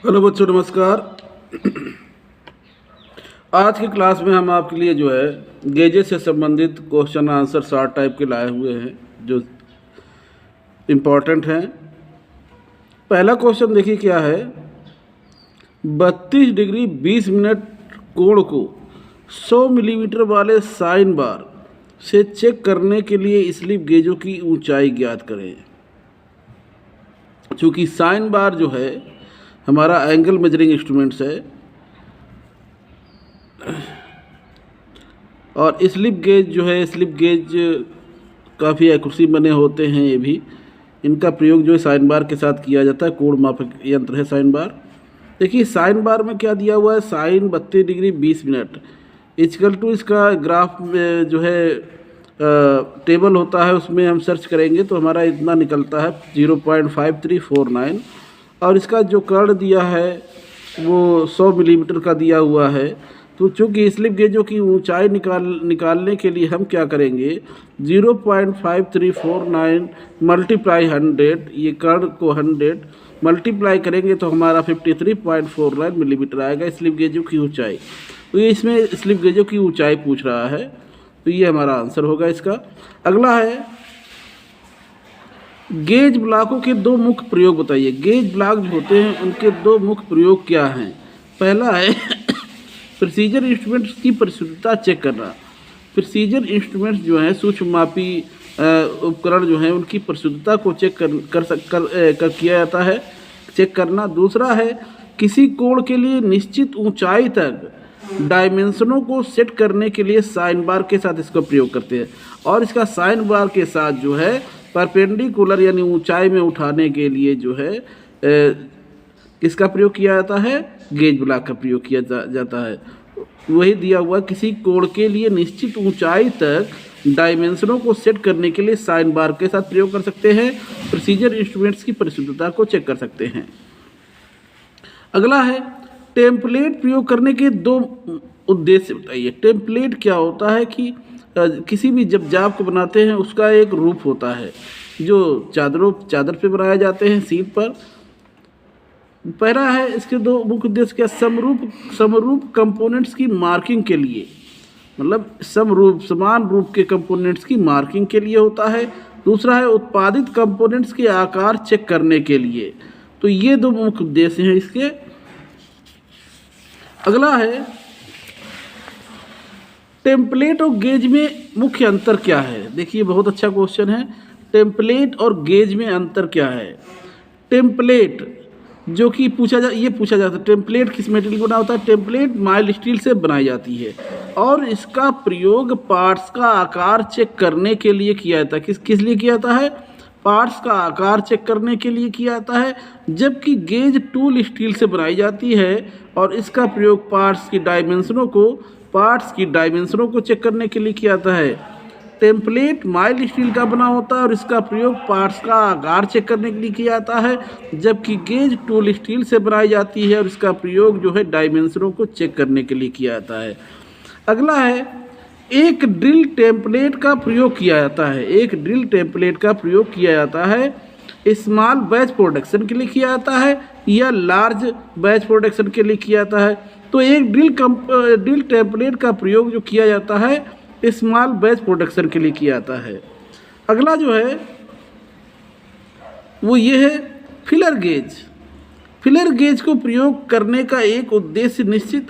Hello बच्चों, नमस्कार। आज की क्लास में हम आपके लिए जो है गेजेस से संबंधित क्वेश्चन आंसर शार्ट टाइप के लाए हुए हैं जो इम्पोर्टेंट हैं। पहला क्वेश्चन देखिए क्या है। 32 डिग्री 20 मिनट कोण को 100 मिलीमीटर वाले साइन बार से चेक करने के लिए स्लिप गेजों की ऊंचाई ज्ञात करें। चूँकि साइन बार जो है हमारा एंगल मेजरिंग इंस्ट्रूमेंट्स है और स्लिप गेज जो है, स्लिप गेज काफ़ी एक्यूरेसी बने होते हैं। ये भी इनका प्रयोग जो है साइन बार के साथ किया जाता है। कोण मापक यंत्र है साइन बार। देखिए साइन बार में क्या दिया हुआ है, sine 32 degree 20 minute equal to इसका ग्राफ में जो है टेबल होता है, उसमें हम सर्च करेंगे तो हमारा इतना निकलता है 0.5349। और इसका जो कर्ण दिया है वो 100 मिलीमीटर का दिया हुआ है। तो चूँकि स्लिप गेजों की ऊंचाई निकालने के लिए हम क्या करेंगे, 0.5349 मल्टीप्लाई 100, ये कर्ण को 100 मल्टीप्लाई करेंगे तो हमारा 53.49 मिलीमीटर आएगा स्लिप गेजों की ऊंचाई। तो ये इसमें स्लिप गेजों की ऊंचाई पूछ रहा है, तो ये हमारा आंसर होगा इसका। अगला है गेज ब्लॉकों के दो मुख्य प्रयोग बताइए। गेज ब्लॉक जो होते हैं उनके दो मुख्य प्रयोग क्या हैं। पहला है प्रिसीजन इंस्ट्रूमेंट्स की परिशुद्धता चेक करना। प्रिसीजन इंस्ट्रूमेंट्स जो हैं, सूक्ष्म मापी उपकरण जो हैं, उनकी परिशुद्धता को चेक कर किया जाता है, चेक करना। दूसरा है किसी कोण के लिए निश्चित ऊंचाई तक डायमेंशनों को सेट करने के लिए साइन बार के साथ इसका प्रयोग करते हैं। और इसका साइन बार के साथ जो है परपेंडिकुलर यानी ऊंचाई में उठाने के लिए जो है किसका प्रयोग किया जाता है, गेज ब्लॉक का प्रयोग किया जाता है। वही दिया हुआ किसी कोण के लिए निश्चित ऊंचाई तक डायमेंशनों को सेट करने के लिए साइन बार के साथ प्रयोग कर सकते हैं। प्रिसीजन इंस्ट्रूमेंट्स की परिशुद्धता को चेक कर सकते हैं। अगला है टेम्पलेट प्रयोग करने के दो उद्देश्य बताइए। टेम्पलेट क्या होता है कि किसी भी जब जाप को बनाते हैं उसका एक रूप होता है जो चादर पे बनाए जाते हैं, सीट पर। पहला है इसके दो मुख्य उद्देश्य क्या, समरूप कंपोनेंट्स की मार्किंग के लिए, मतलब समान रूप के कंपोनेंट्स की मार्किंग के लिए होता है। दूसरा है उत्पादित कंपोनेंट्स के आकार चेक करने के लिए। तो ये दो मुख्य उद्देश्य हैं इसके। अगला है टेम्पलेट और गेज में मुख्य अंतर क्या है। देखिए बहुत अच्छा क्वेश्चन है। टेम्पलेट और गेज में अंतर क्या है। टेम्पलेट जो कि पूछा जाता है टेम्पलेट किस मेटेरियल बना होता है। टेम्पलेट माइल्ड स्टील से बनाई जाती है और इसका प्रयोग पार्ट्स का आकार चेक करने के लिए किया जाता है। किस लिए किया जाता है, पार्ट्स का आकार चेक करने के लिए किया जाता है। जबकि गेज टूल स्टील से बनाई जाती है और इसका प्रयोग पार्ट्स की डायमेंशनों को चेक करने के लिए किया जाता है। टेम्पलेट माइल्ड स्टील का बना होता है और इसका प्रयोग पार्ट्स का आकार चेक करने के लिए किया जाता है, जबकि गेज टूल स्टील से बनाई जाती है और इसका प्रयोग जो है डायमेंशनों को चेक करने के लिए किया जाता है। अगला है एक ड्रिल टेम्पलेट का प्रयोग किया जाता है। एक ड्रिल टेम्पलेट का प्रयोग किया जाता है स्मॉल बैच प्रोडक्शन के लिए किया जाता है या लार्ज बैच प्रोडक्शन के लिए किया जाता है। तो एक ड्रिल टेम्पलेट का प्रयोग जो किया जाता है स्मॉल बैच प्रोडक्शन के लिए किया जाता है। अगला जो है वो ये है फिलर गेज। फिलर गेज को प्रयोग करने का एक उद्देश्य निश्चित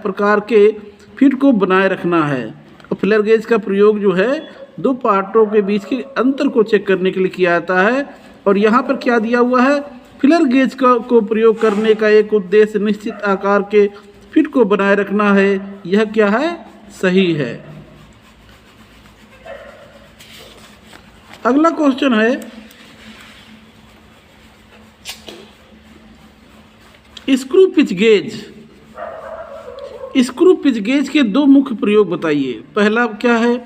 प्रकार के फिट को बनाए रखना है। और फिलर गेज का प्रयोग जो है दो पार्टों के बीच के अंतर को चेक करने के लिए किया जाता है। और यहाँ पर क्या दिया हुआ है, फिलर गेज को प्रयोग करने का एक उद्देश्य निश्चित आकार के फिट को बनाए रखना है। यह क्या है, सही है। अगला क्वेश्चन है screw pitch gauge. Screw pitch gauge के दो मुख्य प्रयोग बताइए। पहला क्या है,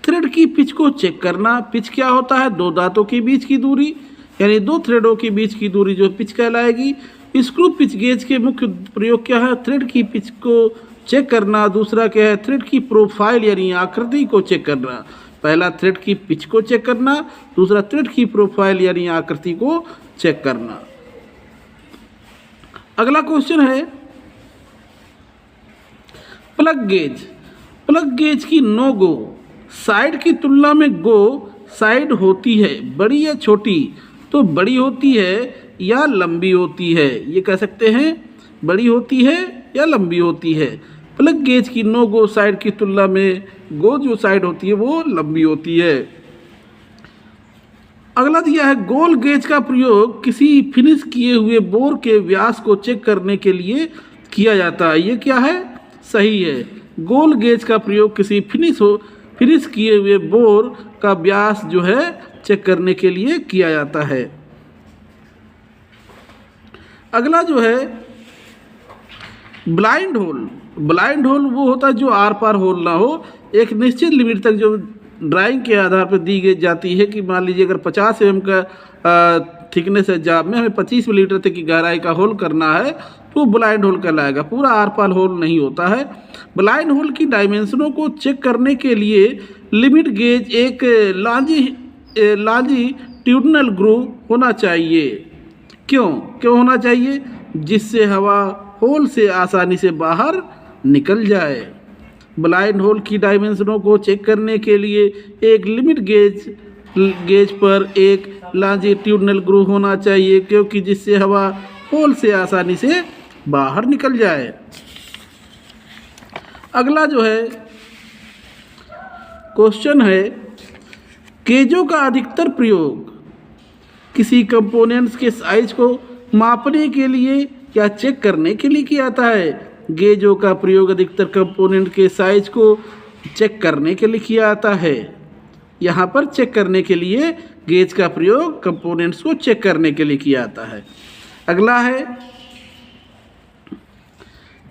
थ्रेड की पिच को चेक करना। पिच क्या होता है, दो दांतों के बीच की दूरी यानी दो थ्रेडों के बीच की दूरी जो पिच कहलाएगी। स्क्रू पिच गेज के मुख्य प्रयोग क्या है, थ्रेड की पिच को चेक करना। दूसरा क्या है, थ्रेड की प्रोफाइल यानी आकृति को चेक करना। पहला थ्रेड की पिच को चेक करना, दूसरा थ्रेड की प्रोफाइल यानी आकृति को चेक करना। अगला क्वेश्चन है प्लग गेज। प्लग गेज की नो गो साइड की तुलना में गो साइड होती है बड़ी या छोटी, तो बड़ी होती है या लंबी होती है, ये कह सकते हैं बड़ी होती है या लंबी होती है। प्लग गेज की नो गो साइड की तुलना में गो जो साइड होती है वो लंबी होती है। अगला दिया है गोल गेज का प्रयोग किसी फिनिश किए हुए बोर के व्यास को चेक करने के लिए किया जाता है, ये क्या है, सही है। गोल गेज का प्रयोग किसी फिनिश किए हुए बोर का व्यास जो है चेक करने के लिए किया जाता है। अगला जो है ब्लाइंड होल। ब्लाइंड होल वो होता है जो आर पार होल ना हो, एक निश्चित लिमिट तक जो ड्राइंग के आधार पर दी गई जाती है कि मान लीजिए अगर 50 mm का थिकनेस है जाब में, हमें 25 मिलीमीटर तक की गहराई का होल करना है तो ब्लाइंड होल कहलाएगा, पूरा आर पार होल नहीं होता है। ब्लाइंड होल की डायमेंशनों को चेक करने के लिए लिमिट गेज एक लॉन्जिट्यूडिनल ग्रूव होना चाहिए। क्यों होना चाहिए, जिससे हवा होल से आसानी से बाहर निकल जाए। ब्लाइंड होल की डायमेंशनों को चेक करने के लिए एक लिमिट गेज पर एक लॉन्जिट्यूडिनल ग्रूव होना चाहिए, क्योंकि जिससे हवा होल से आसानी से बाहर निकल जाए। अगला जो है क्वेश्चन है गेजों का अधिकतर प्रयोग किसी कंपोनेंट्स के साइज को मापने के लिए या चेक करने के लिए किया जाता है। गेजों का प्रयोग अधिकतर कंपोनेंट के साइज को चेक करने के लिए किया जाता है। यहाँ पर चेक करने के लिए गेज का प्रयोग कंपोनेंट्स को चेक करने के लिए किया जाता है। अगला है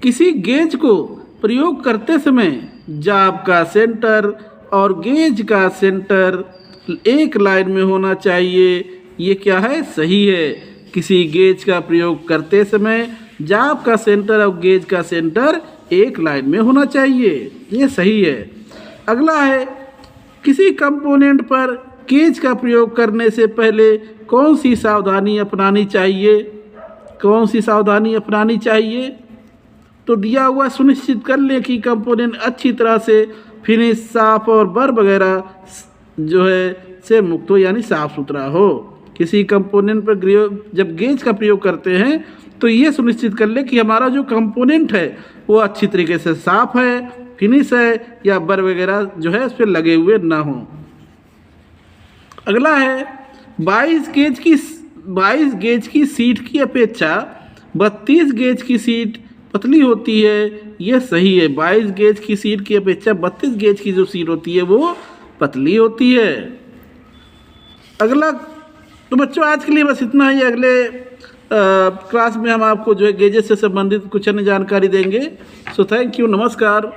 किसी गेज को प्रयोग करते समय जाब का सेंटर और गेज का सेंटर एक लाइन में होना चाहिए, ये क्या है, सही है। किसी गेज का प्रयोग करते समय जाब का सेंटर और गेज का सेंटर एक लाइन में होना चाहिए, ये सही है। अगला है किसी कंपोनेंट पर गेज का प्रयोग करने से पहले कौन सी सावधानी अपनानी चाहिए, कौन सी सावधानी अपनानी चाहिए, तो दिया हुआ सुनिश्चित कर लें कि कंपोनेंट अच्छी तरह से फिनिश, साफ और बर वगैरह जो है से मुक्त हो, यानी साफ सुथरा हो। किसी कंपोनेंट पर जब गेज का प्रयोग करते हैं तो ये सुनिश्चित कर ले कि हमारा जो कंपोनेंट है वो अच्छी तरीके से साफ है, फिनिश है, या बर वगैरह जो है उस पर लगे हुए ना हो। अगला है 22 गेज की सीट की अपेक्षा 32 गेज की सीट पतली होती है, ये सही है। 22 गेज की सीट की अपेक्षा 32 गेज की जो सीट होती है वो पतली होती है। अगला तो बच्चों आज के लिए बस इतना ही। अगले क्लास में हम आपको जो है गेजेस से संबंधित कुछ अन्य जानकारी देंगे। सो थैंक यू, नमस्कार।